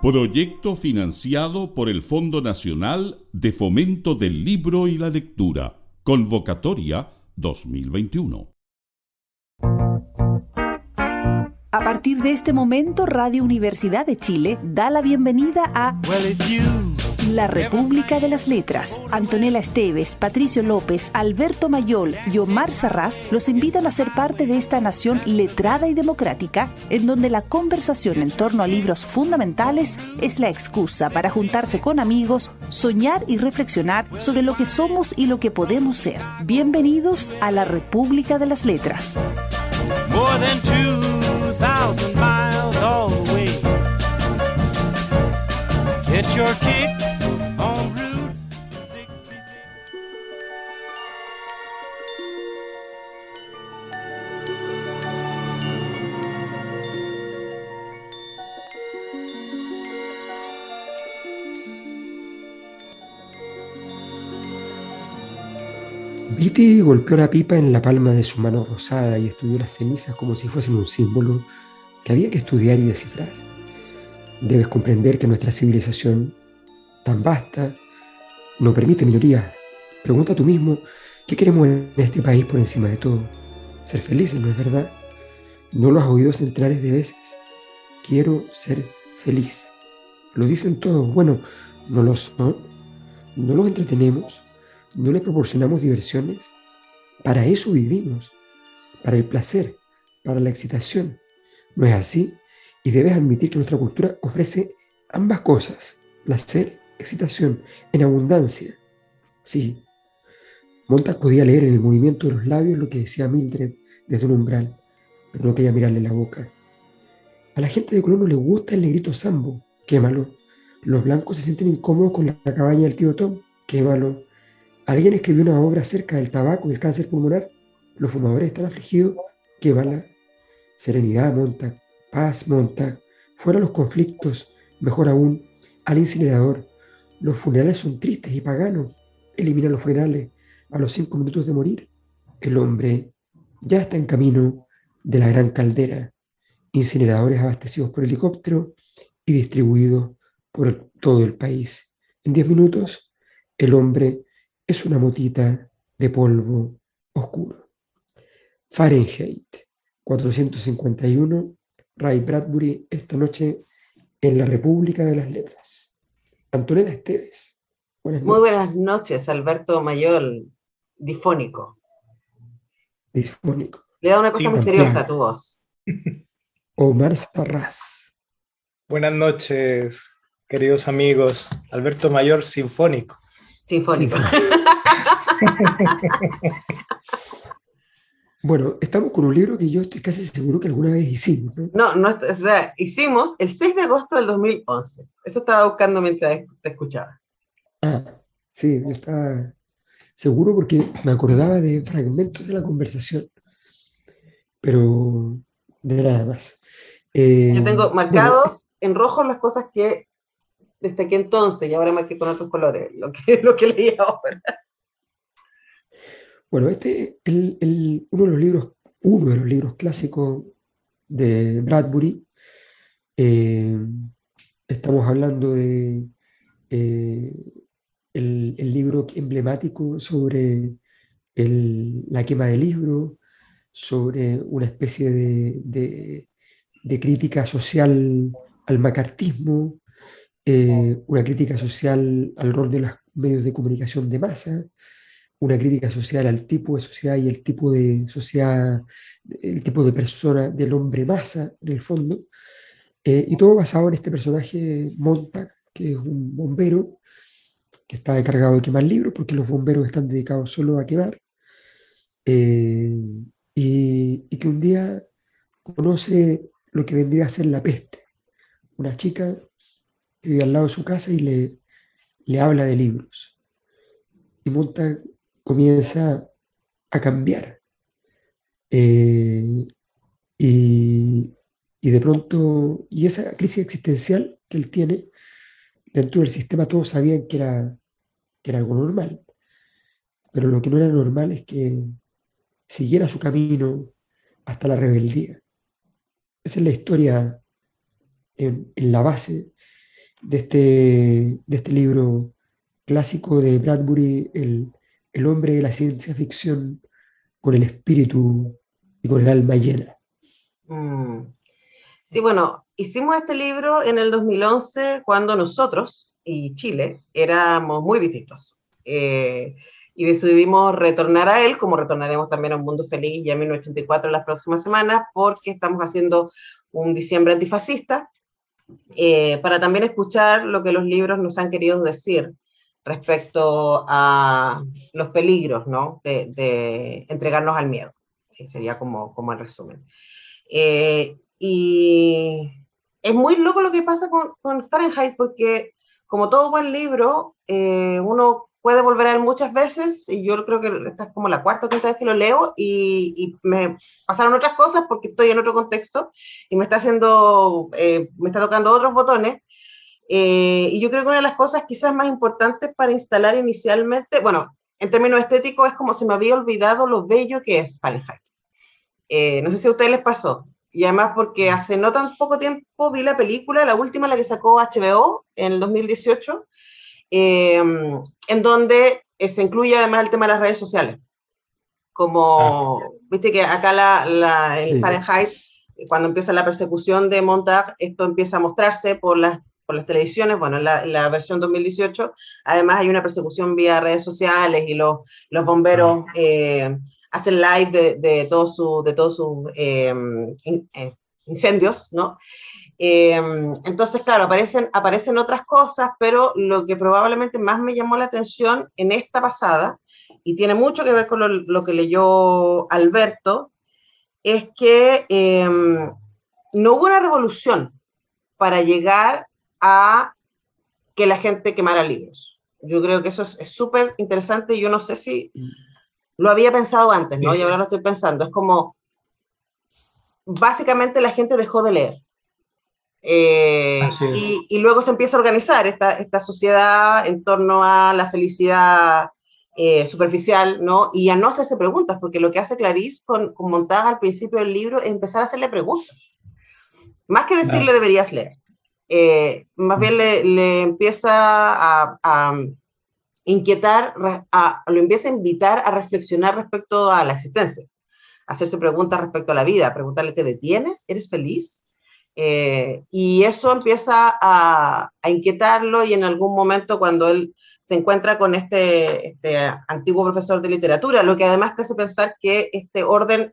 Proyecto financiado por el Fondo Nacional de Fomento del Libro y la Lectura. Convocatoria 2021. A partir de este momento, Radio Universidad de Chile da la bienvenida a La República de las Letras. Antonella Esteves, Patricio López, Alberto Mayol y Omar Sarraz los invitan a ser parte de esta nación letrada y democrática, en donde la conversación en torno a libros fundamentales es la excusa para juntarse con amigos, soñar y reflexionar sobre lo que somos y lo que podemos ser. Bienvenidos a La República de las Letras. More than 2,000 miles all the way. Get your kicks on Route 66. Viti golpeó la pipa en la palma de su mano rosada y estudió las cenizas como si fuesen un símbolo que había que estudiar y descifrar. Debes comprender que nuestra civilización, tan vasta, no permite minorías. Pregunta tú mismo, ¿qué queremos en este país por encima de todo? Ser felices, ¿no es verdad? ¿No lo has oído centenares de veces? Quiero ser feliz. Lo dicen todos. Bueno, no lo son. No los entretenemos. No les proporcionamos diversiones. Para eso vivimos. Para el placer, para la excitación. ¿No es así? Y debes admitir que nuestra cultura ofrece ambas cosas. Placer, excitación, en abundancia. Sí. Montag podía leer en el movimiento de los labios lo que decía Mildred desde un umbral, pero no quería mirarle la boca. A la gente de color no le gusta el negrito Sambo. Quémalo. Los blancos se sienten incómodos con la cabaña del tío Tom. Quémalo. Alguien escribió una obra acerca del tabaco y el cáncer pulmonar. Los fumadores están afligidos. Quémala. Serenidad, Montag. Paz, Montag. Fuera los conflictos. Mejor aún, al incinerador. Los funerales son tristes y paganos. Elimina los funerales a los 5 minutos de morir. El hombre ya está en camino de la gran caldera. Incineradores abastecidos por helicóptero y distribuidos por todo el país. En 10 minutos, el hombre es una motita de polvo oscuro. Fahrenheit 451, Ray Bradbury, esta noche en La República de las Letras. Antonella Esteves, buenas Muy noches. buenas noches, Alberto Mayol, difónico. Disfónico. Le da una cosa Sí, misteriosa también. a tu voz. Omar Sarraz. Buenas noches, queridos amigos. Alberto Mayor, sinfónico. Sinfónico. Bueno, estamos con un libro que yo estoy casi seguro que alguna vez hicimos, ¿no? No, o sea, hicimos el 6 de agosto del 2011. Eso estaba buscando mientras te escuchaba. Ah, sí, yo estaba seguro porque me acordaba de fragmentos de la conversación, pero de nada más. Yo tengo Bueno, marcados en rojo las cosas que desde aquel entonces, y ahora marqué con otros colores, lo que leí ahora. bueno, este es uno de los libros clásicos de Bradbury. Estamos hablando de eh, el libro emblemático sobre la quema de libros, sobre una especie de crítica social al macartismo, una crítica social al rol de los medios de comunicación de masa, una crítica social al tipo de sociedad y el tipo de sociedad, el tipo de persona del hombre masa, en el fondo, y todo basado en este personaje Montag, que es un bombero que está encargado de quemar libros, porque los bomberos están dedicados solo a quemar, eh, y que un día conoce lo que vendría a ser la peste. Una chica que vive al lado de su casa y le habla de libros. Y Montag comienza a cambiar. Eh, y, y de pronto, y esa crisis existencial que él tiene, dentro del sistema todos sabían que era algo normal, pero lo que no era normal es que siguiera su camino hasta la rebeldía. Esa es la historia en la base. de este libro clásico de Bradbury, el hombre de la ciencia ficción con el espíritu y con el alma llena. Sí, bueno, hicimos este libro en el 2011 cuando nosotros y Chile éramos muy distintos. Y decidimos retornar a él, como retornaremos también a Un Mundo Feliz y a 1984 en las próximas semanas, porque estamos haciendo un diciembre antifascista, para también escuchar lo que los libros nos han querido decir respecto a los peligros, ¿no? de entregarnos al miedo. Sería como el resumen. Y es muy loco lo que pasa con Fahrenheit, porque como todo buen libro, uno puede volver a él muchas veces, y yo creo que esta es como la cuarta o quinta vez que lo leo, y me pasaron otras cosas porque estoy en otro contexto, y me está tocando otros botones, y yo creo que una de las cosas quizás más importantes para instalar inicialmente, bueno, en términos estéticos, es como se me había olvidado lo bello que es Fahrenheit. No sé si a ustedes les pasó, y además porque hace no tan poco tiempo vi la película, la última, la que sacó HBO en el 2018, en donde se incluye además el tema de las redes sociales. Como, viste que acá el Fahrenheit, cuando empieza la persecución de Montag, esto empieza a mostrarse por las televisiones, bueno, la versión 2018, además hay una persecución vía redes sociales, y los bomberos hacen live de todos sus incendios, ¿no? Entonces, claro, aparecen otras cosas, pero lo que probablemente más me llamó la atención en esta pasada, y tiene mucho que ver con lo que leyó Alberto, es que no hubo una revolución para llegar a que la gente quemara libros. Yo creo que eso es súper interesante, y yo no sé si lo había pensado antes, ¿no? Y ahora lo estoy pensando. Es como, básicamente la gente dejó de leer. Y luego se empieza a organizar esta sociedad en torno a la felicidad superficial, ¿no? Y a no hacerse preguntas, porque lo que hace Clarice con Montag al principio del libro es empezar a hacerle preguntas. Más que decirle deberías leer. Más bien le empieza a inquietar, lo empieza a invitar a reflexionar respecto a la existencia, a hacerse preguntas respecto a la vida, a preguntarle, ¿te detienes? ¿Eres feliz? Y eso empieza a inquietarlo, y en algún momento cuando él se encuentra con este antiguo profesor de literatura, lo que además te hace pensar que este orden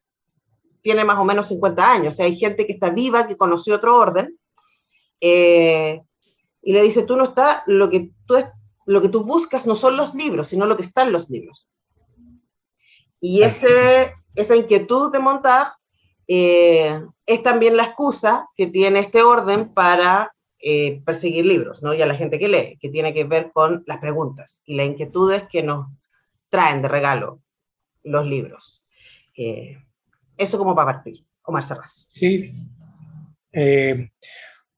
tiene más o menos 50 años, o sea, hay gente que está viva, que conoció otro orden, y le dice, tú no estás, lo que tú buscas no son los libros, sino lo que está en los libros. Y esa inquietud de Montag es también la excusa que tiene este orden para perseguir libros, ¿no? Y a la gente que lee, que tiene que ver con las preguntas y las inquietudes que nos traen de regalo los libros. Eso como para partir. Omar Serraz. Sí.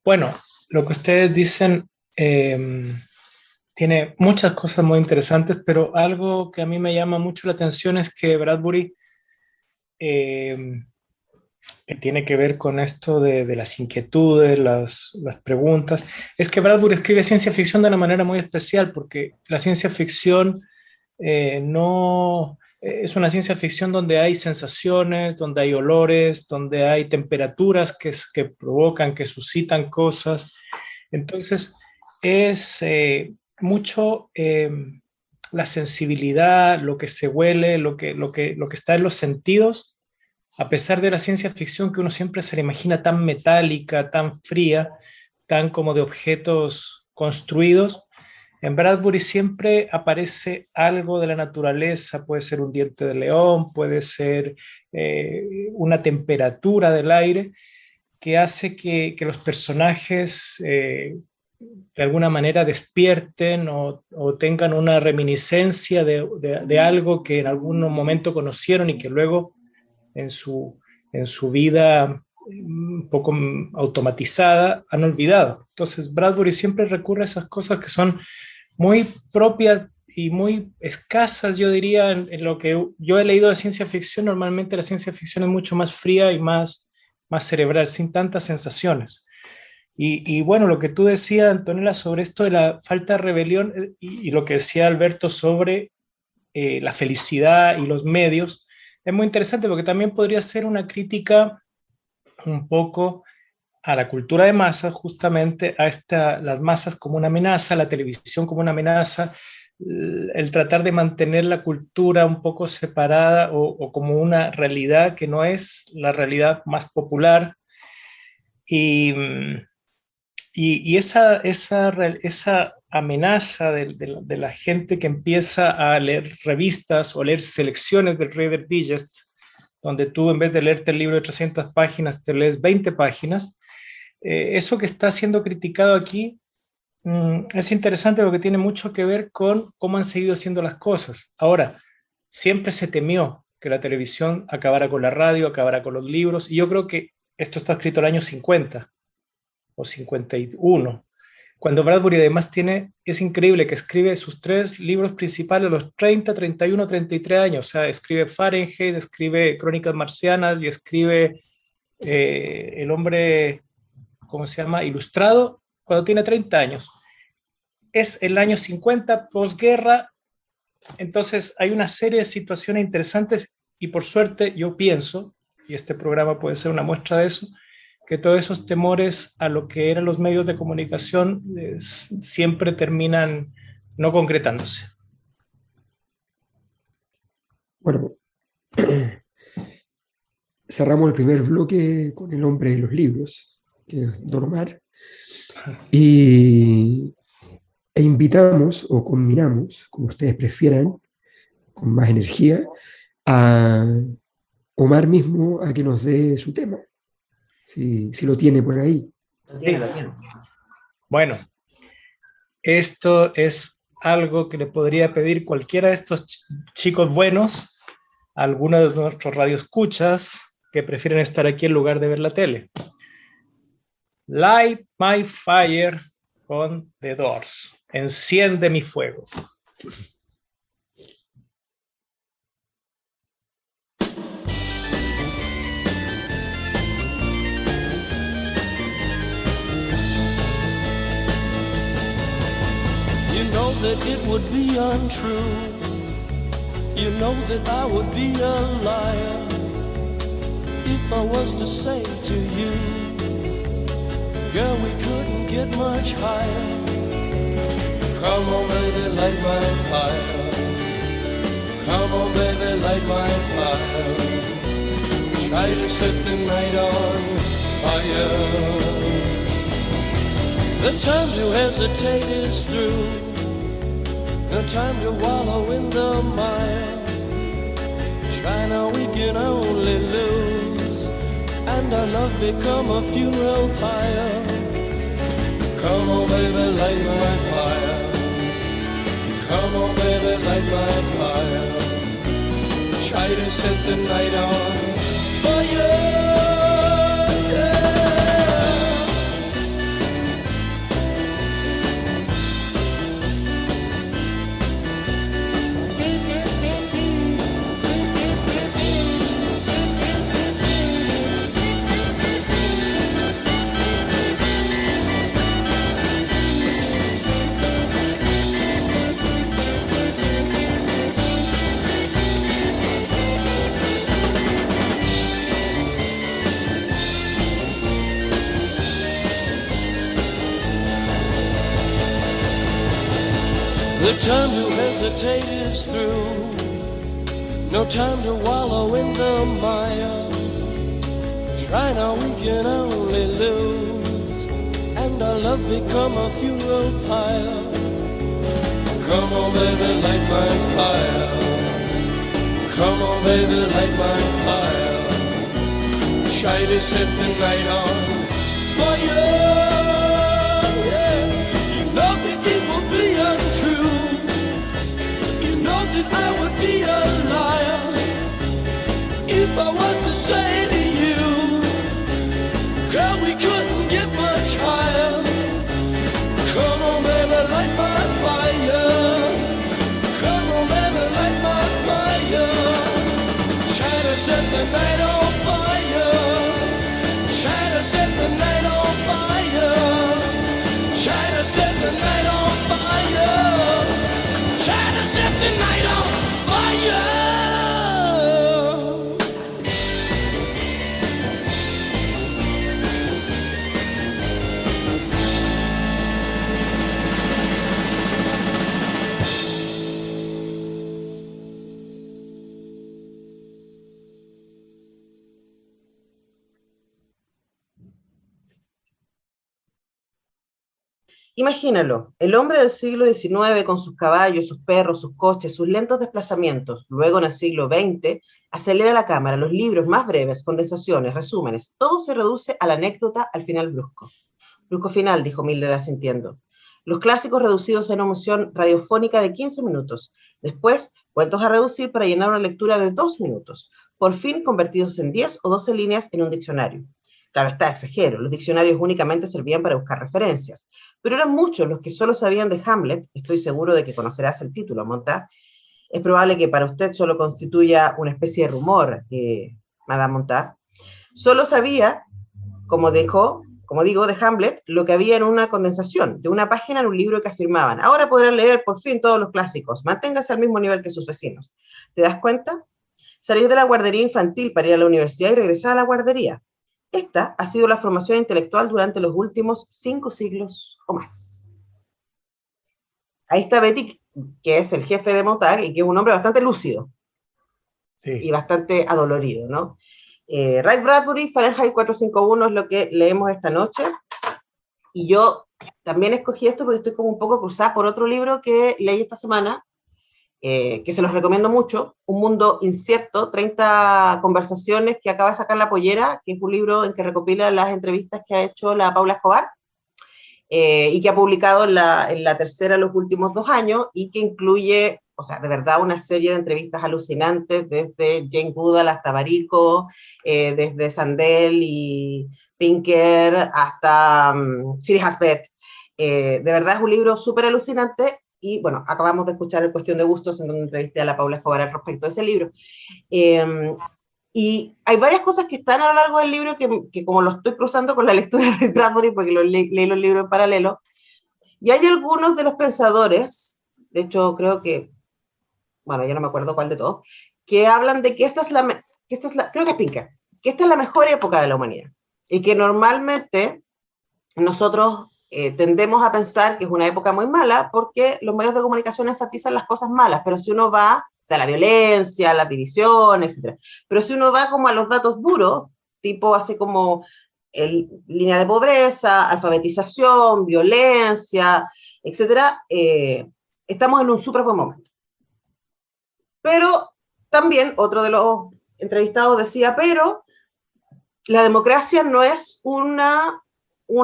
Bueno, lo que ustedes dicen tiene muchas cosas muy interesantes, pero algo que a mí me llama mucho la atención es que Bradbury, que tiene que ver con esto de las inquietudes, las preguntas, es que Bradbury escribe ciencia ficción de una manera muy especial, porque la ciencia ficción no es una ciencia ficción donde hay sensaciones, donde hay olores, donde hay temperaturas que provocan, que suscitan cosas. Entonces es mucho la sensibilidad, lo que se huele, lo que está en los sentidos, a pesar de la ciencia ficción que uno siempre se la imagina tan metálica, tan fría, tan como de objetos construidos. En Bradbury siempre aparece algo de la naturaleza, puede ser un diente de león, puede ser una temperatura del aire, que hace que los personajes de alguna manera despierten o tengan una reminiscencia de algo que en algún momento conocieron y que luego en su vida un poco automatizada han olvidado. Entonces Bradbury siempre recurre a esas cosas que son muy propias y muy escasas, yo diría, en lo que yo he leído de ciencia ficción. Normalmente la ciencia ficción es mucho más fría y más cerebral, sin tantas sensaciones. Y bueno, lo que tú decías, Antonella, sobre esto de la falta de rebelión y lo que decía Alberto sobre la felicidad y los medios, es muy interesante porque también podría ser una crítica un poco a la cultura de masas, justamente a las masas como una amenaza, la televisión como una amenaza, el tratar de mantener la cultura un poco separada o como una realidad que no es la realidad más popular. Y esa amenaza de la gente que empieza a leer revistas o leer selecciones del Reader Digest, donde tú en vez de leerte el libro de 300 páginas, te lees 20 páginas, eso que está siendo criticado aquí es interesante porque tiene mucho que ver con cómo han seguido siendo las cosas. Ahora, siempre se temió que la televisión acabara con la radio, acabara con los libros, y yo creo que esto está escrito en el año 50 o 51, cuando Bradbury además es increíble que escribe sus 3 libros principales a los 30, 31, 33 años, o sea, escribe Fahrenheit, escribe Crónicas Marcianas y escribe El hombre, ¿cómo se llama?, Ilustrado, cuando tiene 30 años. Es el año 50, posguerra, entonces hay una serie de situaciones interesantes y por suerte yo pienso, y este programa puede ser una muestra de eso, que todos esos temores a lo que eran los medios de comunicación siempre terminan no concretándose. Bueno, cerramos el primer bloque con el hombre de los libros, que es Don Omar, e invitamos o combinamos, como ustedes prefieran, con más energía, a Omar mismo a que nos dé su tema. Si lo tiene por ahí. Sí. Bueno, esto es algo que le podría pedir cualquiera de estos chicos buenos, a algunos de nuestros radioescuchas que prefieren estar aquí en lugar de ver la tele. Light My Fire con The Doors. Enciende mi fuego. You know that it would be untrue. You know that I would be a liar if I was to say to you, girl, we couldn't get much higher. Come on, baby, light my fire. Come on, baby, light my fire. Try to set the night on fire. The time to hesitate is through. No time to wallow in the mire. Try now, we can only lose, and our love become a funeral pyre. Come on, baby, light my fire. Come on, baby, light my fire. Try to set the night on fire. The time to hesitate is through. No time to wallow in the mire. Try now, we can only lose, and our love become a funeral pyre. Come on, baby, light my fire. Come on, baby, light my fire. Try to set the night on fire. I would be a liar if I was to say to you, girl, we couldn't get much higher. Come on, baby, light my fire. Come on, baby, light my fire. Try to set the night on fire. Try to set the Imagínalo, el hombre del siglo XIX con sus caballos, sus perros, sus coches, sus lentos desplazamientos, luego en el siglo XX, acelera la cámara, los libros más breves, condensaciones, resúmenes, todo se reduce a la anécdota al final brusco. Brusco final, dijo Mildred asintiendo. Los clásicos reducidos a una emoción radiofónica de 15 minutos, después vueltos a reducir para llenar una lectura de 2 minutos, por fin convertidos en 10 o 12 líneas en un diccionario. Claro está, exagero, los diccionarios únicamente servían para buscar referencias, pero eran muchos los que solo sabían de Hamlet. Estoy seguro de que conocerás el título, Montag. Es probable que para usted solo constituya una especie de rumor, Madame Montag. Solo sabía, como digo, de Hamlet, lo que había en una condensación, de una página en un libro que afirmaban: ahora podrán leer por fin todos los clásicos, manténgase al mismo nivel que sus vecinos. ¿Te das cuenta? Salir de la guardería infantil para ir a la universidad y regresar a la guardería. Esta ha sido la formación intelectual durante los últimos 5 siglos o más. Ahí está Betty, que es el jefe de Montag y que es un hombre bastante lúcido, sí, y bastante adolorido, ¿no? Ray Bradbury, Fahrenheit 451 es lo que leemos esta noche, y yo también escogí esto porque estoy como un poco cruzada por otro libro que leí esta semana, que se los recomiendo mucho, Un mundo incierto, 30 conversaciones, que acaba de sacar La Pollera, que es un libro en que recopila las entrevistas que ha hecho la Paula Escobar, y que ha publicado en la tercera los últimos 2 años, y que incluye, o sea, de verdad una serie de entrevistas alucinantes, desde Jane Goodall hasta Barico, desde Sandel y Pinker hasta Siri Haspet. De verdad es un libro súper alucinante. Y bueno, acabamos de escuchar el Cuestión de Gustos, en donde entrevisté a la Paula Escobar al respecto de ese libro. Y hay varias cosas que están a lo largo del libro que como lo estoy cruzando con la lectura de Bradbury, porque leí los libros en paralelo, y hay algunos de los pensadores, de hecho creo que, bueno, ya no me acuerdo cuál de todos, que hablan de que creo que es Pinker, que esta es la mejor época de la humanidad, y que normalmente nosotros tendemos a pensar que es una época muy mala porque los medios de comunicación enfatizan las cosas malas, pero si uno va, o sea, la violencia, la división, etc. Pero si uno va como a los datos duros, tipo así como línea de pobreza, alfabetización, violencia, etc., estamos en un súper buen momento. Pero también otro de los entrevistados decía, pero la democracia no es un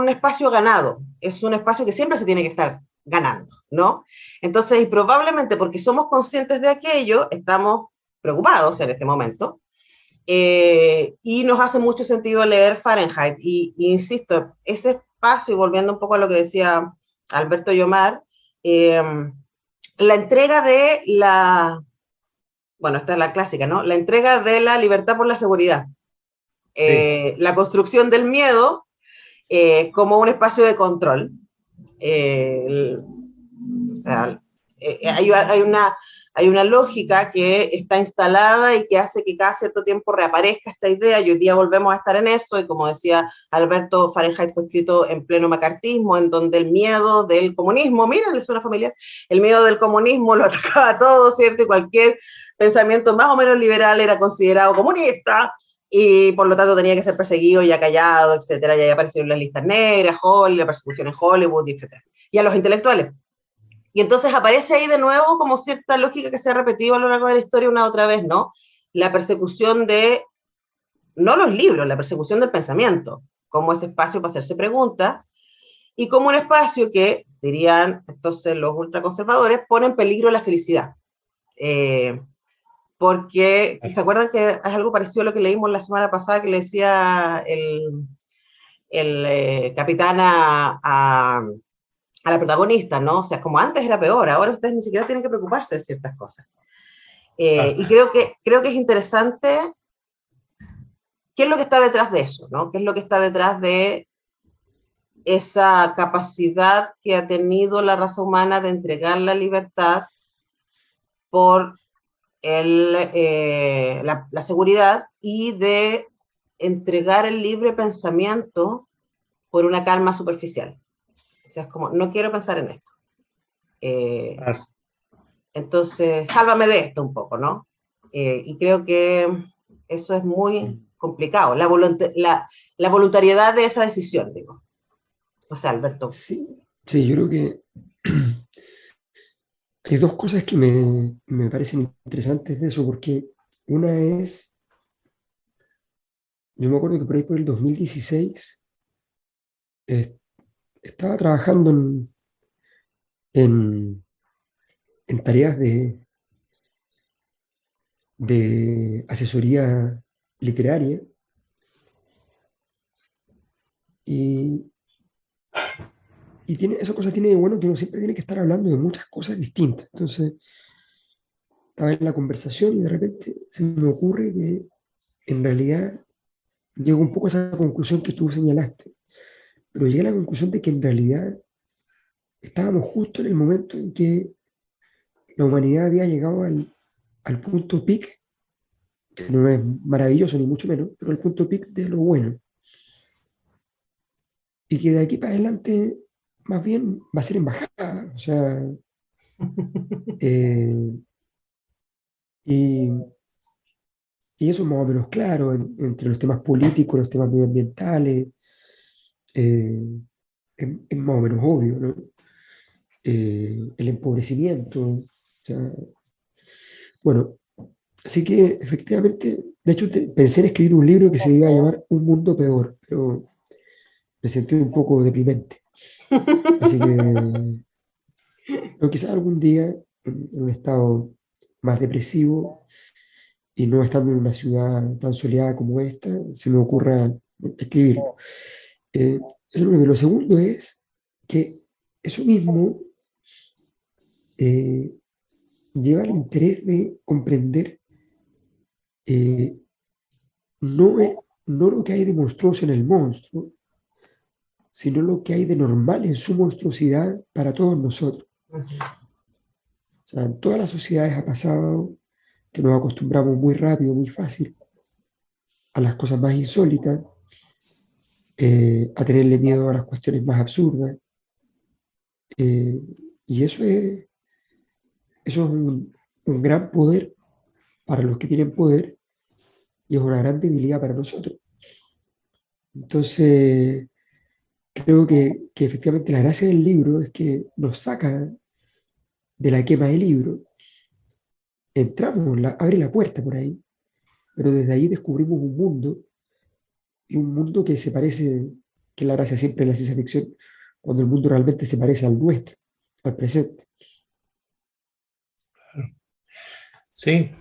espacio ganado, es un espacio que siempre se tiene que estar ganando, ¿no? Entonces, y probablemente porque somos conscientes de aquello, estamos preocupados en este momento, y nos hace mucho sentido leer Fahrenheit, y insisto, ese espacio, y volviendo un poco a lo que decía Alberto Yomar, la entrega de bueno, esta es la clásica, ¿no? La entrega de la libertad por la seguridad, sí, la construcción del miedo, como un espacio de control. O sea, hay una lógica que está instalada y que hace que cada cierto tiempo reaparezca esta idea, y hoy día volvemos a estar en eso, y como decía Alberto, Fahrenheit fue escrito en pleno macartismo, en donde el miedo del comunismo, miren, le suena familiar, el miedo del comunismo lo atacaba todo, ¿cierto? Y cualquier pensamiento más o menos liberal era considerado comunista, y por lo tanto tenía que ser perseguido y acallado, etcétera, y ahí aparecieron las listas negras, la persecución en Hollywood, etcétera, y a los intelectuales. Y entonces aparece ahí de nuevo como cierta lógica que se ha repetido a lo largo de la historia una otra vez, ¿no? La persecución no los libros, la persecución del pensamiento, como ese espacio para hacerse preguntas, y como un espacio que, dirían entonces los ultraconservadores, pone en peligro la felicidad. Porque, ¿se acuerdan que es algo parecido a lo que leímos la semana pasada, que le decía el capitán a la protagonista, ¿no? O sea, como antes era peor, ahora ustedes ni siquiera tienen que preocuparse de ciertas cosas. Y creo que es interesante qué es lo que está detrás de eso, ¿no? ¿Qué es lo que está detrás de esa capacidad que ha tenido la raza humana de entregar la libertad por la seguridad, y de entregar el libre pensamiento por una calma superficial? O sea, es como, no quiero pensar en esto. Entonces, sálvame de esto un poco, ¿no? Y creo que eso es muy complicado, la voluntariedad de esa decisión, digo. O sea, Alberto. Sí, Sí, yo creo que hay dos cosas que me parecen interesantes de eso, porque una es, yo me acuerdo que por ahí por el 2016 eh, estaba trabajando en, en tareas de asesoría literaria y, esa cosa tiene de bueno que uno siempre tiene que estar hablando de muchas cosas distintas. Entonces, estaba en la conversación y de repente se me ocurre que en realidad llego un poco a esa conclusión que tú señalaste, pero llegué a la conclusión de que en realidad estábamos justo en el momento en que la humanidad había llegado al punto peak, que no es maravilloso ni mucho menos, pero el punto peak de lo bueno. Y que de aquí para adelante más bien va a ser embajada. O sea, eh, y, y eso es más o menos claro entre los temas políticos, los temas medioambientales, eh, es más o menos obvio, ¿no? El empobrecimiento. O sea, bueno, así que efectivamente, de hecho pensé en escribir un libro que se iba a llamar Un Mundo Peor, pero me sentí un poco deprimente. Así que pero quizás algún día, en un estado más depresivo y no estando en una ciudad tan soleada como esta, se me ocurra escribirlo. Eso es lo primero. Lo segundo es que eso mismo eh, lleva al interés de comprender eh, no, no lo que hay de monstruoso en el monstruo, sino lo que hay de normal en su monstruosidad para todos nosotros. O sea, en todas las sociedades ha pasado que nos acostumbramos muy rápido, muy fácil a las cosas más insólitas, a tenerle miedo a las cuestiones más absurdas. eh, y eso es un gran poder para los que tienen poder y es una gran debilidad para nosotros. Entonces, creo que efectivamente la gracia del libro es que nos saca de la quema del libro, entramos, abre la puerta por ahí, pero desde ahí descubrimos un mundo, y un mundo que se parece, que es la gracia siempre de la ciencia ficción, cuando el mundo realmente se parece al nuestro, al presente. Sí,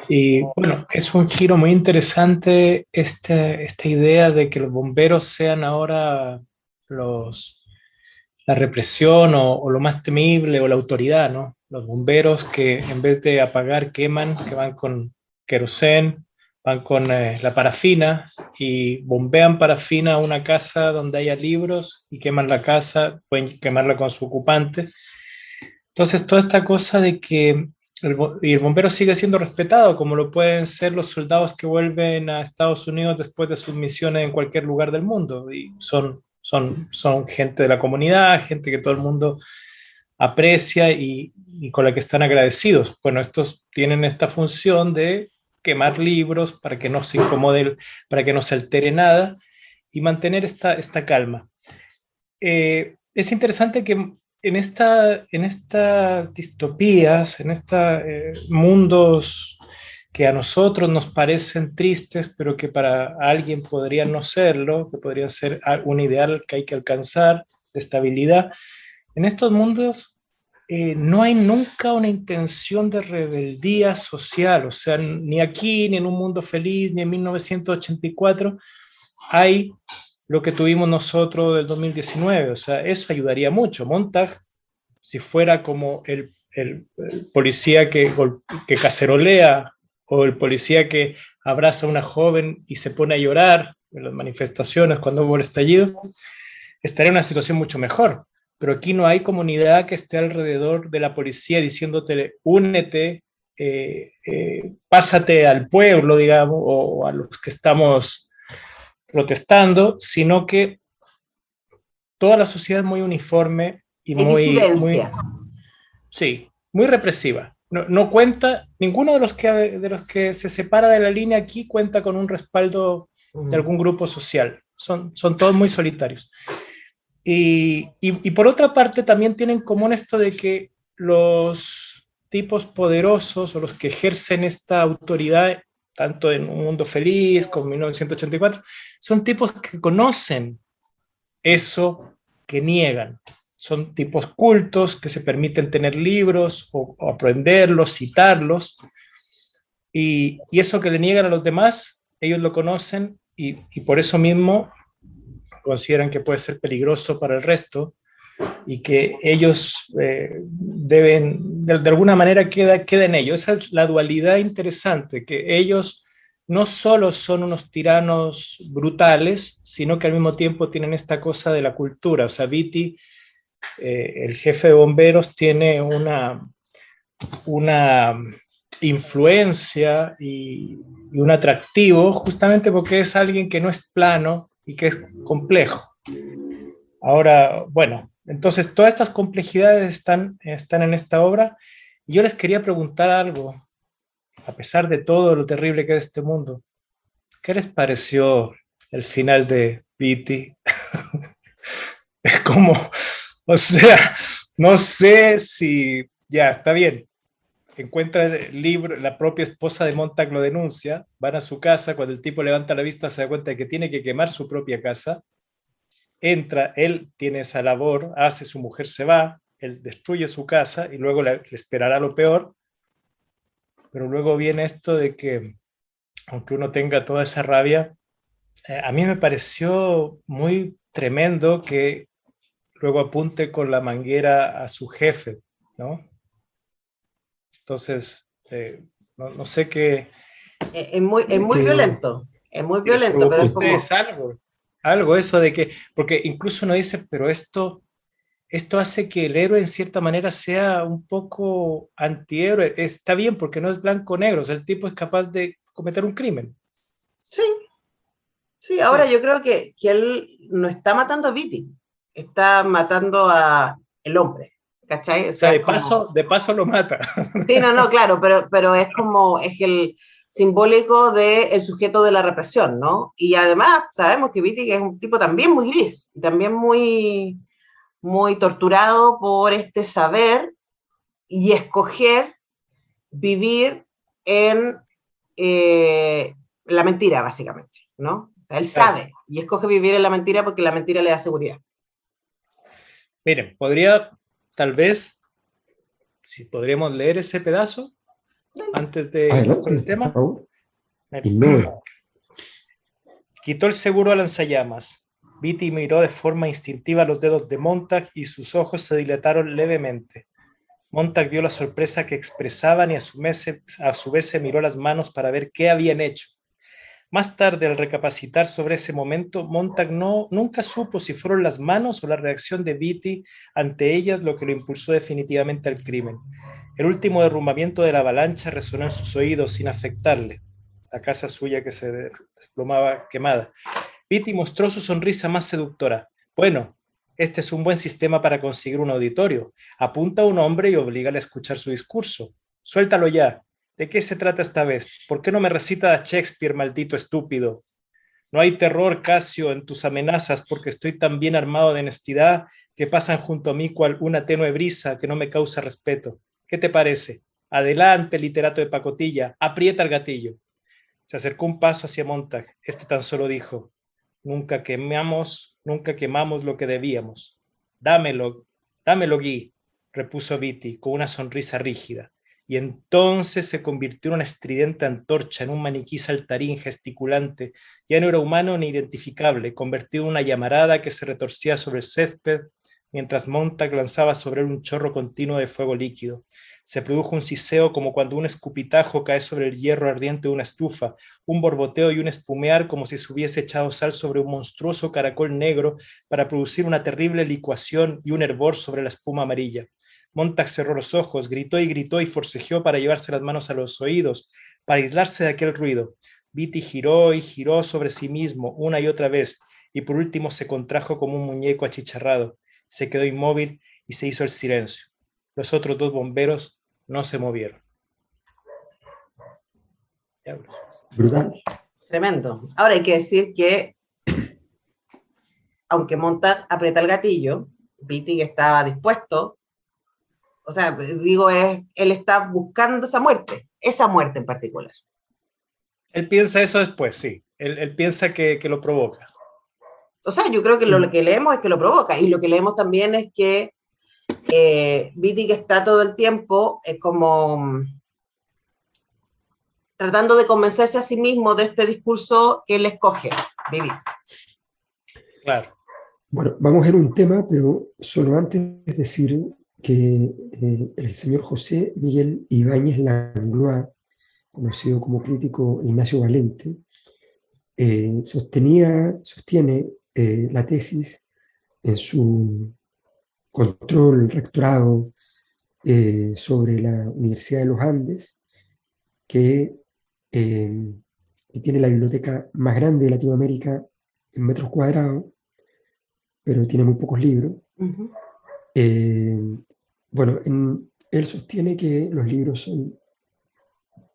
y bueno, es un giro muy interesante esta idea de que los bomberos sean ahora la represión o lo más temible o la autoridad, ¿no? Los bomberos que en vez de apagar queman, que van con querosén, van con la parafina y bombean parafina a una casa donde haya libros y queman la casa, pueden quemarla con su ocupante. Entonces, toda esta cosa de que el bombero sigue siendo respetado, como lo pueden ser los soldados que vuelven a Estados Unidos después de sus misiones en cualquier lugar del mundo. Y son gente de la comunidad, gente que todo el mundo aprecia y con la que están agradecidos. Bueno, estos tienen esta función de quemar libros para que no se incomode, para que no se altere nada y mantener esta calma. Es interesante que en estas distopías, en estos mundos que a nosotros nos parecen tristes, pero que para alguien podrían no serlo, que podría ser un ideal que hay que alcanzar, de estabilidad, en estos mundos no hay nunca una intención de rebeldía social, o sea, ni aquí, ni en Un Mundo Feliz, ni en 1984, hay lo que tuvimos nosotros del 2019, o sea, eso ayudaría mucho. Montag, si fuera como el policía que cacerolea o el policía que abraza a una joven y se pone a llorar en las manifestaciones cuando hubo el estallido, estaría en una situación mucho mejor. Pero aquí no hay comunidad que esté alrededor de la policía diciéndote, únete, pásate al pueblo, digamos, o a los que estamos protestando, sino que toda la sociedad es muy uniforme y muy represiva. No cuenta, ninguno de los que se separa de la línea aquí cuenta con un respaldo de algún grupo social. Son todos muy solitarios. Y por otra parte también tienen en común esto de que los tipos poderosos o los que ejercen esta autoridad, tanto en Un Mundo Feliz como en 1984, son tipos que conocen eso que niegan. Son tipos cultos que se permiten tener libros o aprenderlos, citarlos, y eso que le niegan a los demás, ellos lo conocen y por eso mismo consideran que puede ser peligroso para el resto y que ellos deben, de alguna manera queda en ellos. Esa es la dualidad interesante, que ellos no solo son unos tiranos brutales, sino que al mismo tiempo tienen esta cosa de la cultura. O sea, Beatty, el jefe de bomberos, tiene una influencia y un atractivo justamente porque es alguien que no es plano y que es complejo. Ahora, bueno, entonces todas estas complejidades están en esta obra y yo les quería preguntar algo, a pesar de todo lo terrible que es este mundo. ¿Qué les pareció el final de Beatty? Es como, o sea, no sé si, ya, está bien, encuentra el libro, la propia esposa de Montag lo denuncia, van a su casa, cuando el tipo levanta la vista se da cuenta de que tiene que quemar su propia casa, entra, él tiene esa labor, hace, su mujer se va, él destruye su casa y luego le esperará lo peor, pero luego viene esto de que, aunque uno tenga toda esa rabia, a mí me pareció muy tremendo que luego apunte con la manguera a su jefe, ¿no? Entonces, no sé qué... Es muy violento, pero es como... Es algo eso de que, porque incluso uno dice, pero esto hace que el héroe en cierta manera sea un poco antihéroe. Está bien porque no es blanco-negro, o sea, el tipo es capaz de cometer un crimen. Sí, ahora yo creo que él no está matando a Beatty, está matando a el hombre, ¿cachai? O sea, de paso lo mata. Sí, no, claro, pero es como, es el simbólico del sujeto de la represión, ¿no? Y además sabemos que Beatty es un tipo también muy gris, también muy, muy torturado por este saber y escoger vivir en la mentira, básicamente, ¿no? O sea, él sabe y escoge vivir en la mentira porque la mentira le da seguridad. Miren, tal vez, si podríamos leer ese pedazo antes de ir con el tema. Quitó el seguro a lanzallamas. Beatty miró de forma instintiva los dedos de Montag y sus ojos se dilataron levemente. Montag vio la sorpresa que expresaban y a su vez se miró las manos para ver qué habían hecho. Más tarde, al recapacitar sobre ese momento, Montag nunca supo si fueron las manos o la reacción de Beatty ante ellas lo que lo impulsó definitivamente al crimen. El último derrumbamiento de la avalancha resonó en sus oídos sin afectarle. La casa suya que se desplomaba quemada. Beatty mostró su sonrisa más seductora. Bueno, este es un buen sistema para conseguir un auditorio. Apunta a un hombre y oblígale a escuchar su discurso. Suéltalo ya. ¿De qué se trata esta vez? ¿Por qué no me recitas a Shakespeare, maldito estúpido? No hay terror, Casio, en tus amenazas, porque estoy tan bien armado de honestidad que pasan junto a mí cual una tenue brisa que no me causa respeto. ¿Qué te parece? Adelante, literato de pacotilla, aprieta el gatillo. Se acercó un paso hacia Montag. Este tan solo dijo: nunca quemamos lo que debíamos. Dámelo, Guy, repuso Beatty con una sonrisa rígida. Y entonces se convirtió en una estridente antorcha, en un maniquí saltarín gesticulante. Ya no era humano ni identificable, convertido en una llamarada que se retorcía sobre el césped, mientras Montag lanzaba sobre él un chorro continuo de fuego líquido. Se produjo un siseo como cuando un escupitajo cae sobre el hierro ardiente de una estufa, un borboteo y un espumear como si se hubiese echado sal sobre un monstruoso caracol negro para producir una terrible licuación y un hervor sobre la espuma amarilla. Montag cerró los ojos, gritó y forcejeó para llevarse las manos a los oídos, para aislarse de aquel ruido. Beatty giró y giró sobre sí mismo una y otra vez, y por último se contrajo como un muñeco achicharrado. Se quedó inmóvil y se hizo el silencio. Los otros dos bomberos no se movieron. Brutal. Tremendo. Ahora hay que decir que aunque Montag aprieta el gatillo, Wittig estaba dispuesto, o sea, digo, él está buscando esa muerte en particular. Él piensa eso después, sí. Él piensa que lo provoca. O sea, yo creo que lo que leemos es que lo provoca, y lo que leemos también es que Wittig está todo el tiempo como tratando de convencerse a sí mismo de este discurso que él escoge vivir. Claro. Bueno, vamos a ver un tema, pero solo antes de decir que el señor José Miguel Ibáñez Langlois, conocido como crítico Ignacio Valente, sostiene la tesis en su control rectorado sobre la Universidad de los Andes, que tiene la biblioteca más grande de Latinoamérica en metros cuadrados, pero tiene muy pocos libros. Uh-huh. Bueno, él sostiene que los libros son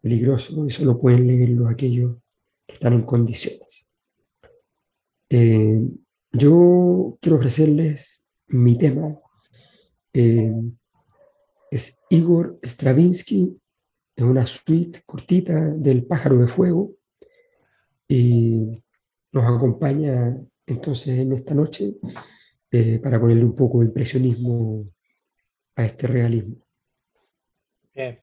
peligrosos y solo pueden leerlos aquellos que están en condiciones. Yo quiero ofrecerles mi tema. Es Igor Stravinsky, es una suite cortita del Pájaro de Fuego, y nos acompaña entonces en esta noche para ponerle un poco de impresionismo a este realismo. Bien.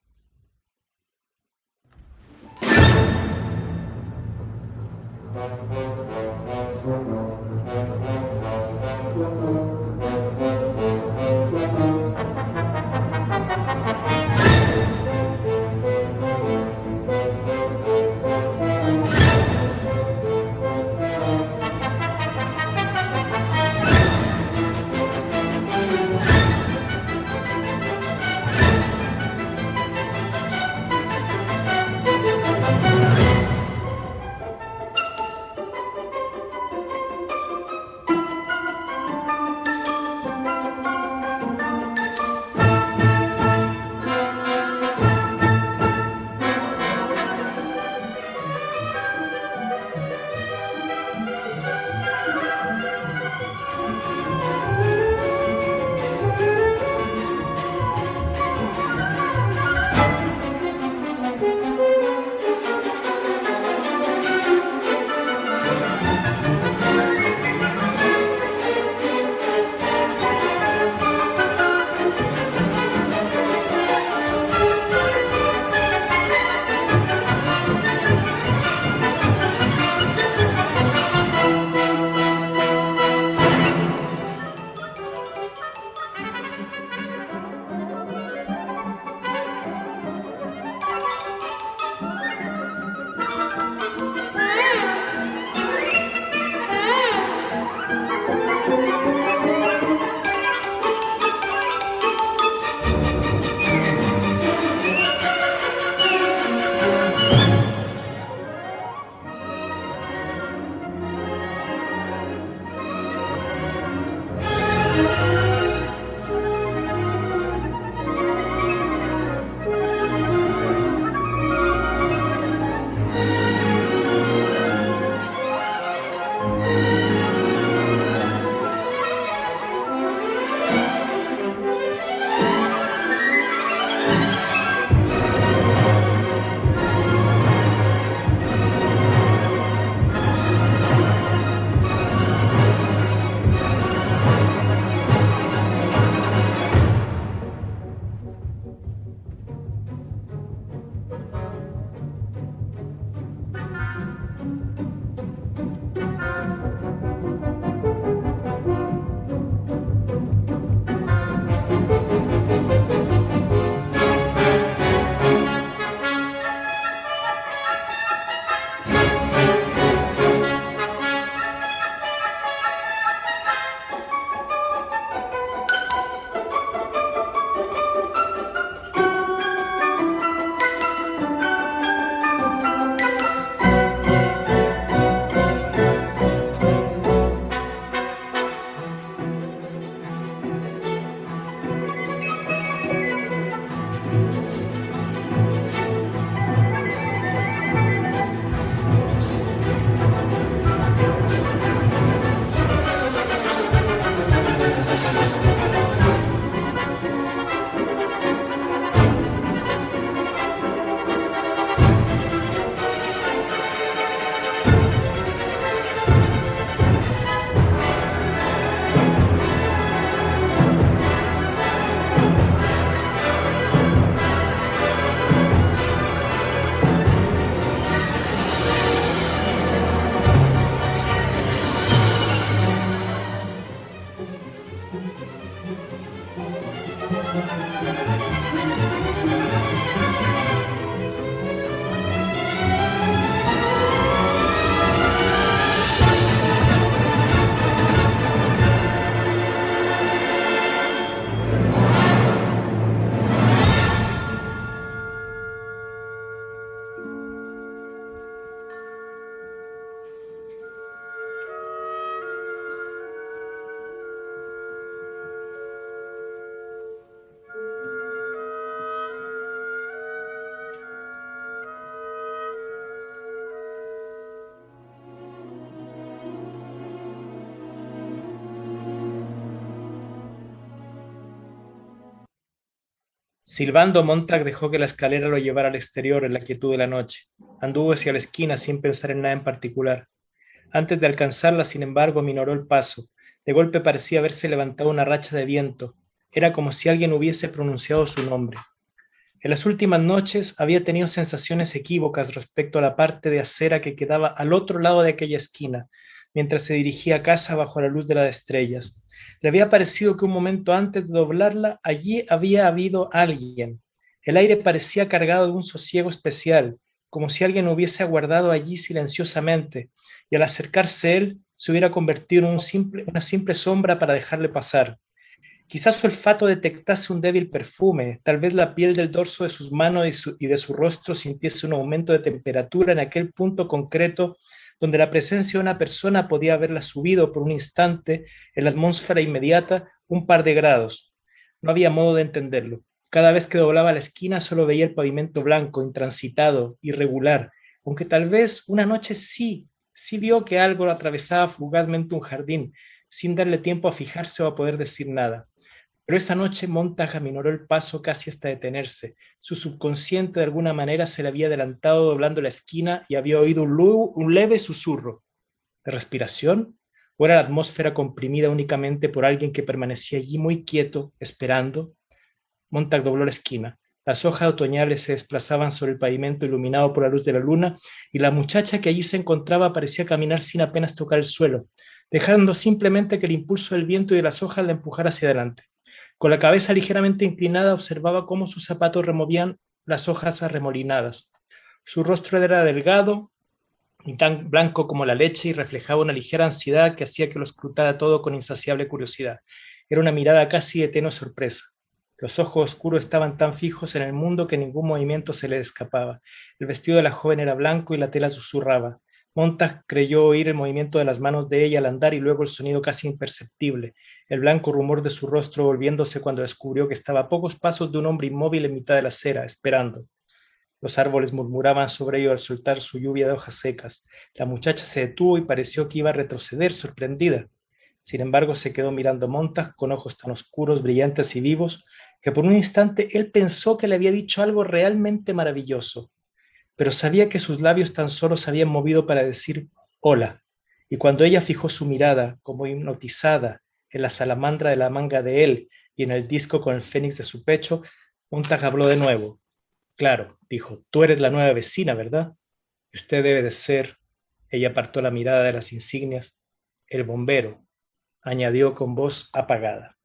Silbando, Montag dejó que la escalera lo llevara al exterior en la quietud de la noche. Anduvo hacia la esquina sin pensar en nada en particular. Antes de alcanzarla, sin embargo, aminoró el paso. De golpe parecía haberse levantado una racha de viento. Era como si alguien hubiese pronunciado su nombre. En las últimas noches había tenido sensaciones equívocas respecto a la parte de acera que quedaba al otro lado de aquella esquina, mientras se dirigía a casa bajo la luz de las estrellas. Le había parecido que un momento antes de doblarla, allí había habido alguien. El aire parecía cargado de un sosiego especial, como si alguien hubiese aguardado allí silenciosamente, y al acercarse él, se hubiera convertido en una simple sombra para dejarle pasar. Quizás su olfato detectase un débil perfume, tal vez la piel del dorso de sus manos y de su rostro sintiese un aumento de temperatura en aquel punto concreto donde la presencia de una persona podía haberla subido por un instante en la atmósfera inmediata un par de grados. No había modo de entenderlo. Cada vez que doblaba la esquina solo veía el pavimento blanco, intransitado, irregular, aunque tal vez una noche sí vio que algo atravesaba fugazmente un jardín, sin darle tiempo a fijarse o a poder decir nada. Pero esa noche Montag aminoró el paso casi hasta detenerse. Su subconsciente de alguna manera se le había adelantado doblando la esquina y había oído un leve susurro. ¿De respiración? ¿O era la atmósfera comprimida únicamente por alguien que permanecía allí muy quieto, esperando? Montag dobló la esquina. Las hojas otoñales se desplazaban sobre el pavimento iluminado por la luz de la luna y la muchacha que allí se encontraba parecía caminar sin apenas tocar el suelo, dejando simplemente que el impulso del viento y de las hojas la empujara hacia adelante. Con la cabeza ligeramente inclinada observaba cómo sus zapatos removían las hojas arremolinadas. Su rostro era delgado y tan blanco como la leche y reflejaba una ligera ansiedad que hacía que lo escrutara todo con insaciable curiosidad. Era una mirada casi de tenue sorpresa. Los ojos oscuros estaban tan fijos en el mundo que ningún movimiento se le escapaba. El vestido de la joven era blanco y la tela susurraba. Montag creyó oír el movimiento de las manos de ella al andar y luego el sonido casi imperceptible, el blanco rumor de su rostro volviéndose cuando descubrió que estaba a pocos pasos de un hombre inmóvil en mitad de la acera, esperando. Los árboles murmuraban sobre ello al soltar su lluvia de hojas secas. La muchacha se detuvo y pareció que iba a retroceder, sorprendida. Sin embargo, se quedó mirando a Montag con ojos tan oscuros, brillantes y vivos, que por un instante él pensó que le había dicho algo realmente maravilloso. Pero sabía que sus labios tan solo se habían movido para decir hola, y cuando ella fijó su mirada, como hipnotizada, en la salamandra de la manga de él y en el disco con el fénix de su pecho, Montag habló de nuevo. Claro, dijo, tú eres la nueva vecina, ¿verdad? Y usted debe de ser, ella apartó la mirada de las insignias, el bombero, añadió con voz apagada.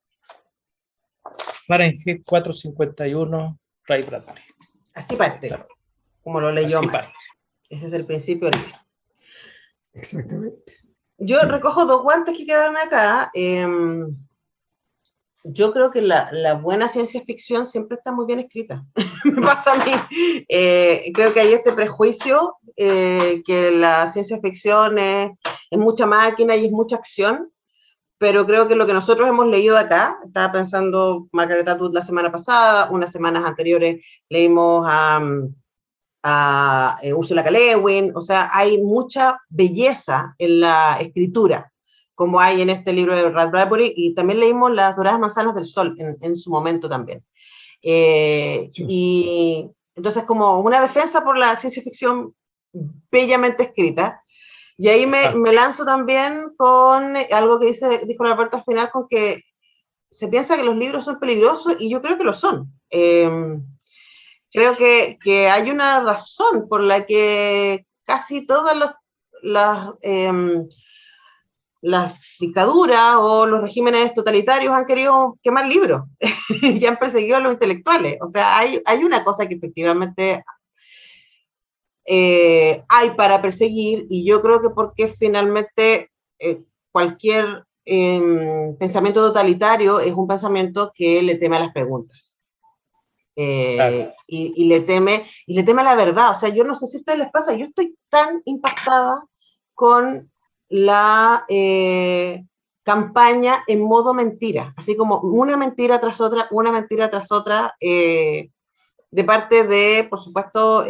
Fahrenheit 451, Ray Bradbury. Así parte. Claro. Como lo leyó Así Mar. parte. Ese es el principio del libro. Exactamente. Yo recojo dos guantes que quedaron acá. Yo creo que la buena ciencia ficción siempre está muy bien escrita. Me pasa a mí. Creo que hay este prejuicio que la ciencia ficción es mucha máquina y es mucha acción, pero creo que lo que nosotros hemos leído acá, estaba pensando Margaret Atwood la semana pasada, unas semanas anteriores leímos a Ursula K. Le Guin, o sea, hay mucha belleza en la escritura, como hay en este libro de Ray Bradbury, y también leímos Las Doradas Manzanas del Sol en su momento también. Sí. Y entonces como una defensa por la ciencia ficción bellamente escrita, y ahí me lanzo también con algo que dijo Alberto al final, con que se piensa que los libros son peligrosos, y yo creo que lo son. Creo que hay una razón por la que casi todas las las dictaduras o los regímenes totalitarios han querido quemar libros y han perseguido a los intelectuales. O sea, hay una cosa que efectivamente hay para perseguir, y yo creo que porque finalmente cualquier pensamiento totalitario es un pensamiento que le teme a las preguntas. Claro. Y le teme a la verdad. O sea, yo no sé si a ustedes les pasa, yo estoy tan impactada con la campaña en modo mentira, así como una mentira tras otra, de parte de, por supuesto,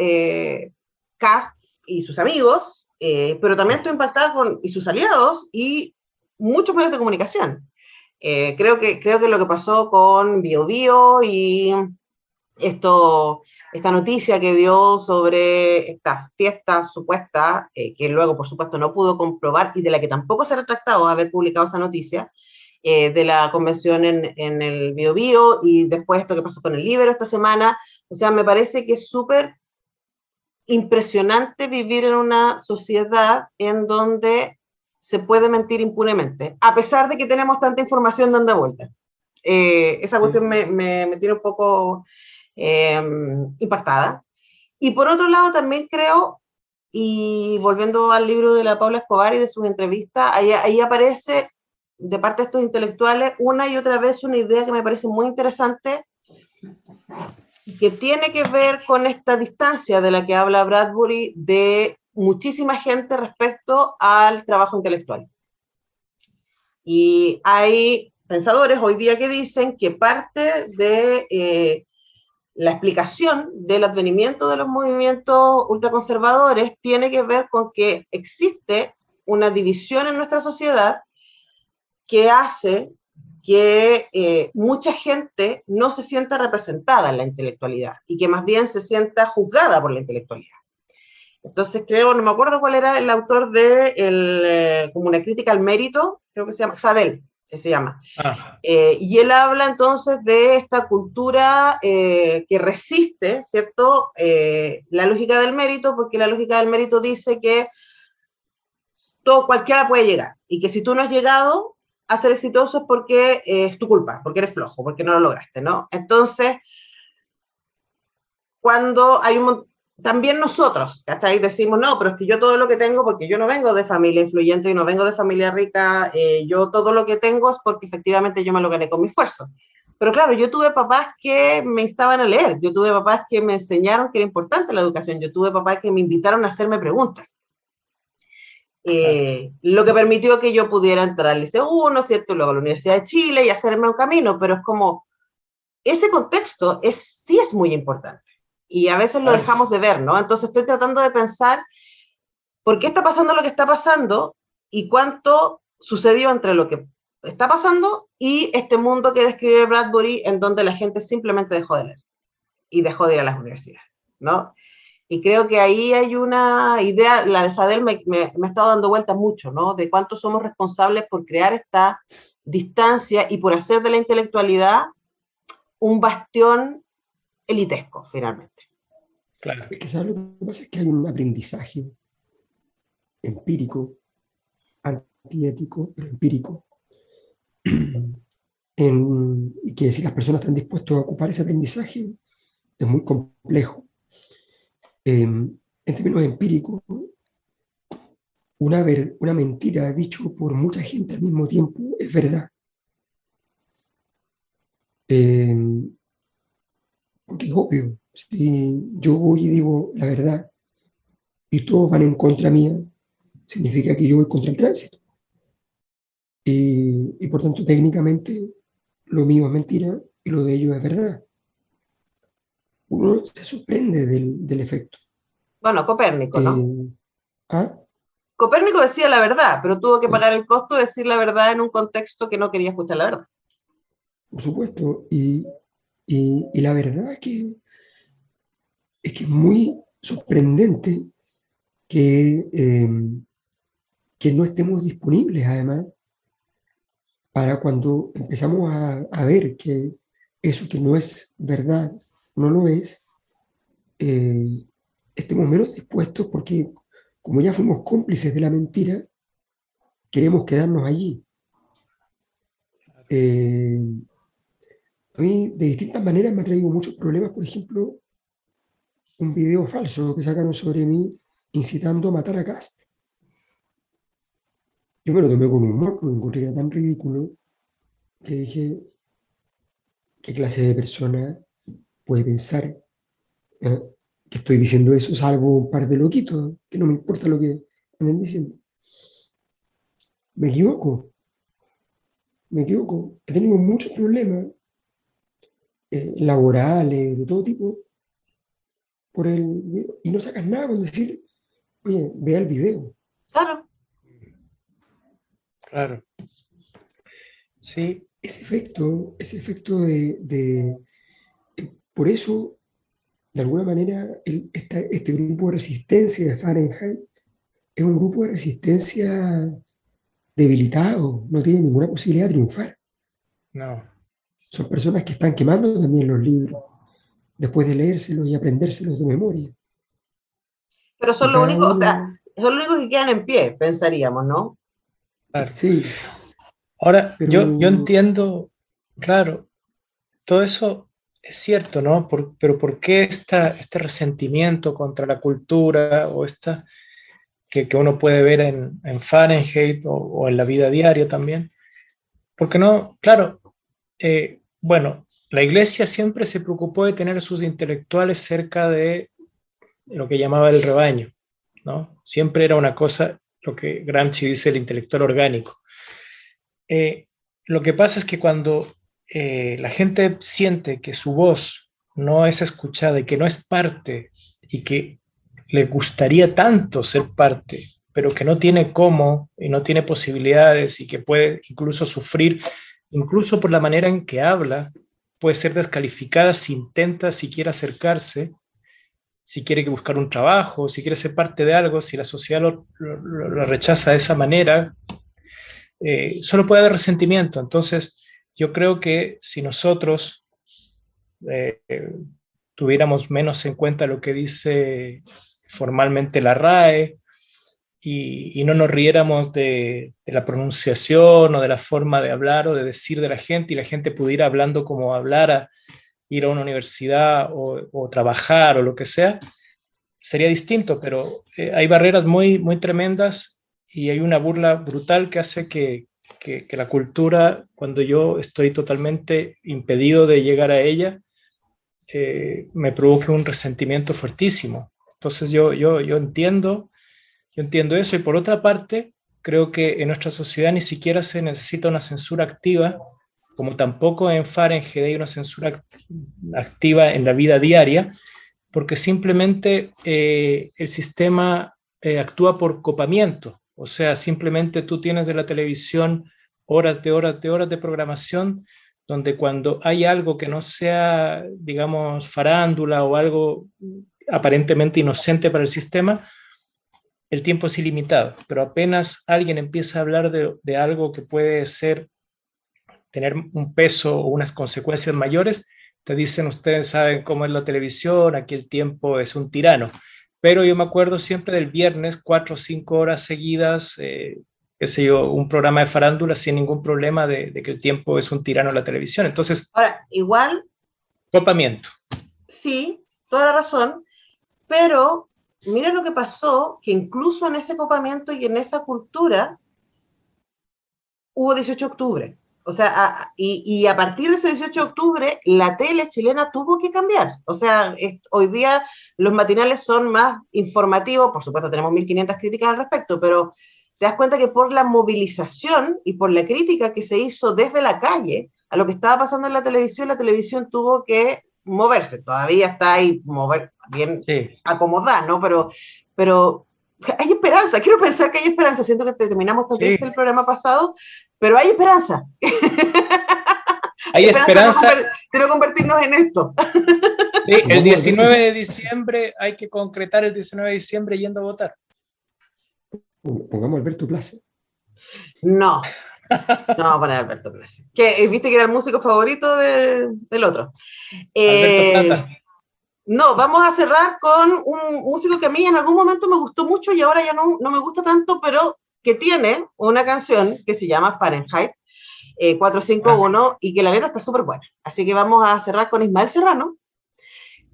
Kast y sus amigos, pero también estoy impactada y sus aliados y muchos medios de comunicación. Creo que lo que pasó con Bio Bio y esta noticia que dio sobre esta fiesta supuesta, que luego, por supuesto, no pudo comprobar y de la que tampoco se ha retractado haber publicado esa noticia, de la convención en el Bio Bio, y después esto que pasó con el Libero esta semana. O sea, me parece que es súper impresionante vivir en una sociedad en donde se puede mentir impunemente, a pesar de que tenemos tanta información dando vuelta. Esa cuestión me tiene un poco impactada. Y por otro lado también creo, y volviendo al libro de la Paula Escobar y de sus entrevistas, ahí aparece de parte de estos intelectuales una y otra vez una idea que me parece muy interesante, que tiene que ver con esta distancia de la que habla Bradbury de muchísima gente respecto al trabajo intelectual. Y hay pensadores hoy día que dicen que parte de la explicación del advenimiento de los movimientos ultraconservadores tiene que ver con que existe una división en nuestra sociedad que hace que mucha gente no se sienta representada en la intelectualidad y que más bien se sienta juzgada por la intelectualidad. Entonces creo, no me acuerdo cuál era el autor de como una crítica al mérito, creo que se llama Sadel, que se llama. Y él habla entonces de esta cultura que resiste, ¿cierto?, la lógica del mérito, porque la lógica del mérito dice que cualquiera puede llegar, y que si tú no has llegado a ser exitoso es porque es tu culpa, porque eres flojo, porque no lo lograste, ¿no? Entonces, cuando hay también nosotros, ¿cachai? Decimos, no, pero es que yo todo lo que tengo, porque yo no vengo de familia influyente y no vengo de familia rica, yo todo lo que tengo es porque efectivamente yo me lo gané con mi esfuerzo. Pero claro, yo tuve papás que me instaban a leer, yo tuve papás que me enseñaron que era importante la educación, yo tuve papás que me invitaron a hacerme preguntas. Lo que permitió que yo pudiera entrar al Liceo 1, ¿cierto? Luego a la Universidad de Chile y hacerme un camino, pero es como, ese contexto sí es muy importante. Y a veces lo dejamos de ver, ¿no? Entonces estoy tratando de pensar por qué está pasando lo que está pasando y cuánto sucedió entre lo que está pasando y este mundo que describe Bradbury, en donde la gente simplemente dejó de leer y dejó de ir a las universidades, ¿no? Y creo que ahí hay una idea, la de Sadel me ha estado dando vueltas mucho, ¿no? De cuánto somos responsables por crear esta distancia y por hacer de la intelectualidad un bastión elitesco, finalmente. Claro. Es que, ¿sabes? Lo que pasa es que hay un aprendizaje empírico, antiético, pero empírico, y que si las personas están dispuestas a ocupar ese aprendizaje, es muy complejo. En términos empíricos, una mentira dicho por mucha gente al mismo tiempo es verdad. Porque es obvio, si yo voy y digo la verdad y todos van en contra mía, significa que yo voy contra el tránsito. Y por tanto, técnicamente, lo mío es mentira y lo de ellos es verdad. Uno se sorprende del efecto. Bueno, Copérnico, ¿no? ¿Ah? Copérnico decía la verdad, pero tuvo que pagar el costo de decir la verdad en un contexto que no quería escuchar la verdad. Por supuesto, y la verdad es que es muy sorprendente que no estemos disponibles, además, para cuando empezamos a ver que eso que no es verdad, no lo es, estemos menos dispuestos porque como ya fuimos cómplices de la mentira, queremos quedarnos allí. A mí, de distintas maneras, me ha traído muchos problemas. Por ejemplo, un video falso que sacaron sobre mí incitando a matar a Kast. Yo me lo tomé con humor porque encontré que era tan ridículo que dije, ¿qué clase de persona puede pensar que estoy diciendo eso, salvo un par de loquitos, que no me importa lo que anden diciendo? Me equivoco. He tenido muchos problemas laborales, de todo tipo, por el video. Y no sacas nada con decir, oye, vea el video. Claro. Claro. Sí. Ese efecto por eso, de alguna manera, este grupo de resistencia de Fahrenheit es un grupo de resistencia debilitado, no tiene ninguna posibilidad de triunfar. No. Son personas que están quemando también los libros, después de leérselos y aprendérselos de memoria. Pero son los únicos, o sea, son los únicos que quedan en pie, pensaríamos, ¿no? Claro. Sí. Ahora, yo entiendo, claro, todo eso es cierto, ¿no? Pero ¿por qué este resentimiento contra la cultura o que uno puede ver en Fahrenheit o en la vida diaria también? Porque no, claro, bueno, la iglesia siempre se preocupó de tener a sus intelectuales cerca de lo que llamaba el rebaño, ¿no? Siempre era una cosa, lo que Gramsci dice, el intelectual orgánico. Lo que pasa es que cuando la gente siente que su voz no es escuchada y que no es parte y que le gustaría tanto ser parte, pero que no tiene cómo y no tiene posibilidades y que puede incluso sufrir, incluso por la manera en que habla, puede ser descalificada si intenta siquiera acercarse, si quiere buscar un trabajo, si quiere ser parte de algo, si la sociedad lo rechaza de esa manera, solo puede haber resentimiento. Entonces, yo creo que si nosotros tuviéramos menos en cuenta lo que dice formalmente la RAE y no nos riéramos de la pronunciación o de la forma de hablar o de decir de la gente, y la gente pudiera hablando como hablara, ir a una universidad o trabajar o lo que sea, sería distinto, pero hay barreras muy, muy tremendas y hay una burla brutal que hace que la cultura, cuando yo estoy totalmente impedido de llegar a ella, me provoque un resentimiento fuertísimo. Entonces yo entiendo eso, y por otra parte, creo que en nuestra sociedad ni siquiera se necesita una censura activa, como tampoco en Fahrenheit hay una censura activa en la vida diaria, porque simplemente el sistema actúa por copamiento. O sea, simplemente tú tienes de la televisión horas de programación, donde cuando hay algo que no sea, digamos, farándula o algo aparentemente inocente para el sistema, el tiempo es ilimitado. Pero apenas alguien empieza a hablar de algo que puede tener un peso o unas consecuencias mayores, te dicen, ustedes saben cómo es la televisión, aquí el tiempo es un tirano. Pero yo me acuerdo siempre del viernes, 4 o 5 horas seguidas, qué sé yo, un programa de farándula sin ningún problema de que el tiempo es un tirano en la televisión. Entonces, ahora, igual, copamiento. Sí, toda la razón, pero mira lo que pasó, que incluso en ese copamiento y en esa cultura hubo 18 de octubre. O sea, y a partir de ese 18 de octubre, la tele chilena tuvo que cambiar. O sea, hoy día los matinales son más informativos, por supuesto tenemos 1500 críticas al respecto, pero te das cuenta que por la movilización y por la crítica que se hizo desde la calle a lo que estaba pasando en la televisión tuvo que moverse. Todavía está ahí bien acomodada, ¿no? Pero hay esperanza, quiero pensar que hay esperanza. Siento que terminamos tan triste el programa pasado, pero hay esperanza. Hay esperanza. Quiero convertirnos en esto. Sí, el 19 de diciembre hay que concretar el 19 de diciembre yendo a votar. Pongamos a Alberto Plaza. No vamos a poner a Alberto Plaza. Que viste que era el músico favorito del otro. Alberto Plata. No, vamos a cerrar con un músico que a mí en algún momento me gustó mucho y ahora ya no me gusta tanto, pero que tiene una canción que se llama Fahrenheit 451 y que la letra está súper buena. Así que vamos a cerrar con Ismael Serrano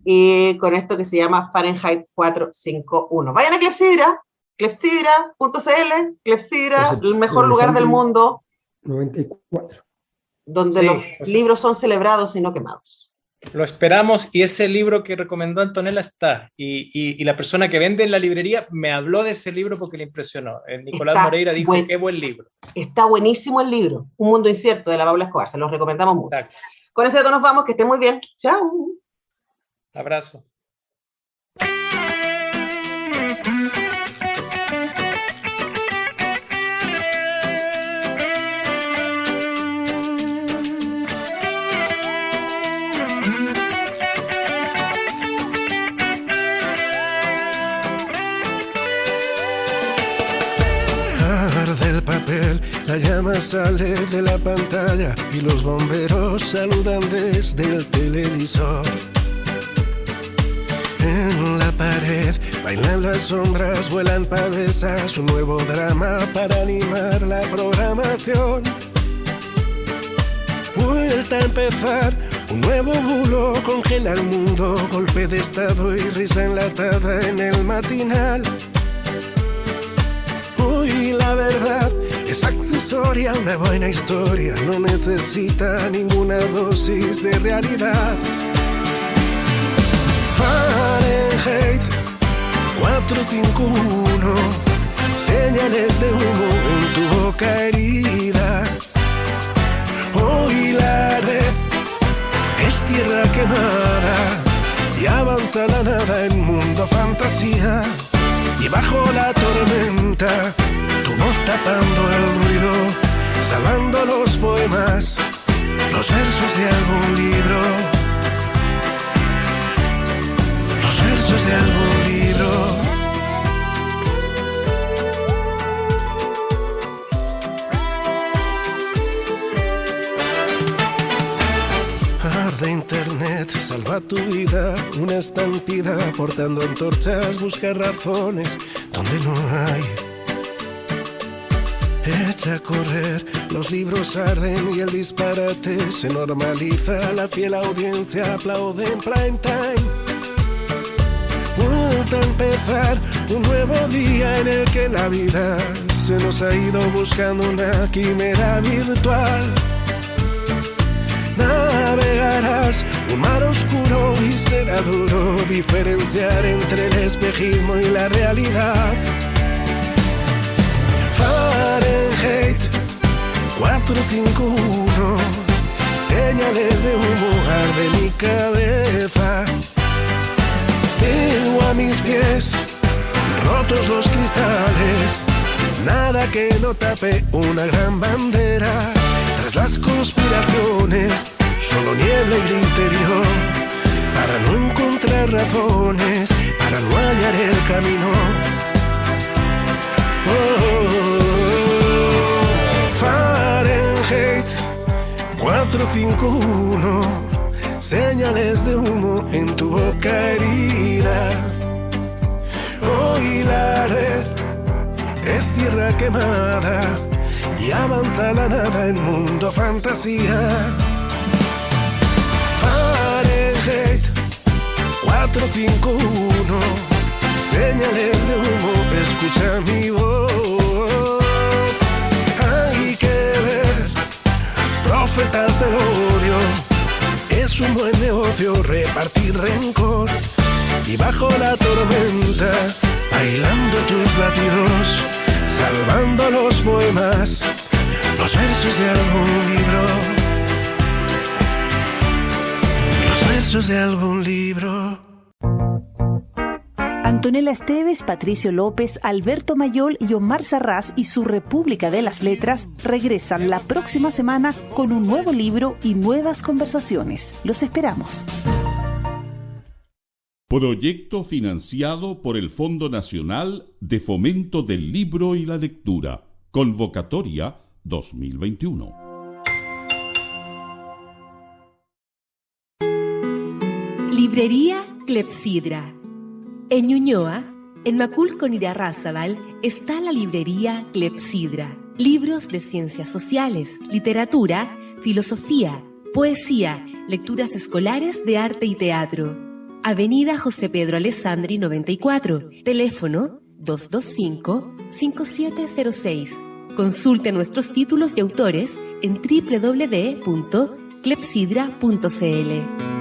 y con esto que se llama Fahrenheit 451. Vayan a Clepsidra, clepsidra.cl, Clepsidra, el mejor lugar del mundo. 94. Donde los libros son celebrados y no quemados. Lo esperamos, y ese libro que recomendó Antonella está, y la persona que vende en la librería me habló de ese libro porque le impresionó. Nicolás Moreira dijo qué buen libro. Está buenísimo el libro, Un mundo incierto, de la Paula Escobar, se los recomendamos mucho. Exacto. Con ese dato nos vamos, que estén muy bien. Chao. Abrazo. Del papel, la llama sale de la pantalla y los bomberos saludan desde el televisor. En la pared bailan las sombras, vuelan pavesas, un nuevo drama para animar la programación. Vuelta a empezar, un nuevo bulo congela el mundo, golpe de estado y risa enlatada en el matinal. Hoy la verdad es accesoria, una buena historia no necesita ninguna dosis de realidad. Fahrenheit 451, señales de humo en tu boca herida. Hoy la red es tierra quemada y avanza la nada en mundo fantasía. Y bajo la tormenta, tu voz tapando el ruido, salvando los poemas, los versos de algún libro, los versos de algún libro. De internet, salva tu vida, una estampida, portando antorchas, busca razones donde no hay. Echa a correr, los libros arden y el disparate se normaliza, la fiel audiencia aplaude en prime time. Vuelta a empezar, un nuevo día en el que la vida se nos ha ido buscando una quimera virtual. Navegarás un mar oscuro y será duro diferenciar entre el espejismo y la realidad. Fahrenheit 451, señales de humo arde mi cabeza. Tengo a mis pies rotos los cristales, nada que no tape una gran bandera. Tras las conspiraciones, solo niebla el interior, para no encontrar razones, para no hallar el camino. Fahrenheit 451, señales de humo en tu boca herida. Hoy la red es tierra quemada y avanza la nada en mundo fantasía. Fahrenheit 451, señales de humo, escucha mi voz. Hay que ver, profetas del odio, es un buen negocio repartir rencor. Y bajo la tormenta, bailando tus latidos, salvando los poemas, los versos de algún libro, los versos de algún libro. Antonella Esteves, Patricio López, Alberto Mayol y Omar Sarraz y su República de las Letras regresan la próxima semana con un nuevo libro y nuevas conversaciones. Los esperamos. Proyecto financiado por el Fondo Nacional de Fomento del Libro y la Lectura. Convocatoria 2021. Librería Clepsidra. En Ñuñoa, En Macul con Irarrázaval está la librería Clepsidra. Libros de ciencias sociales, literatura, filosofía, poesía, lecturas escolares de arte y teatro. Avenida José Pedro Alessandri 94, teléfono 225-5706. Consulte nuestros títulos y autores en www.clepsidra.cl.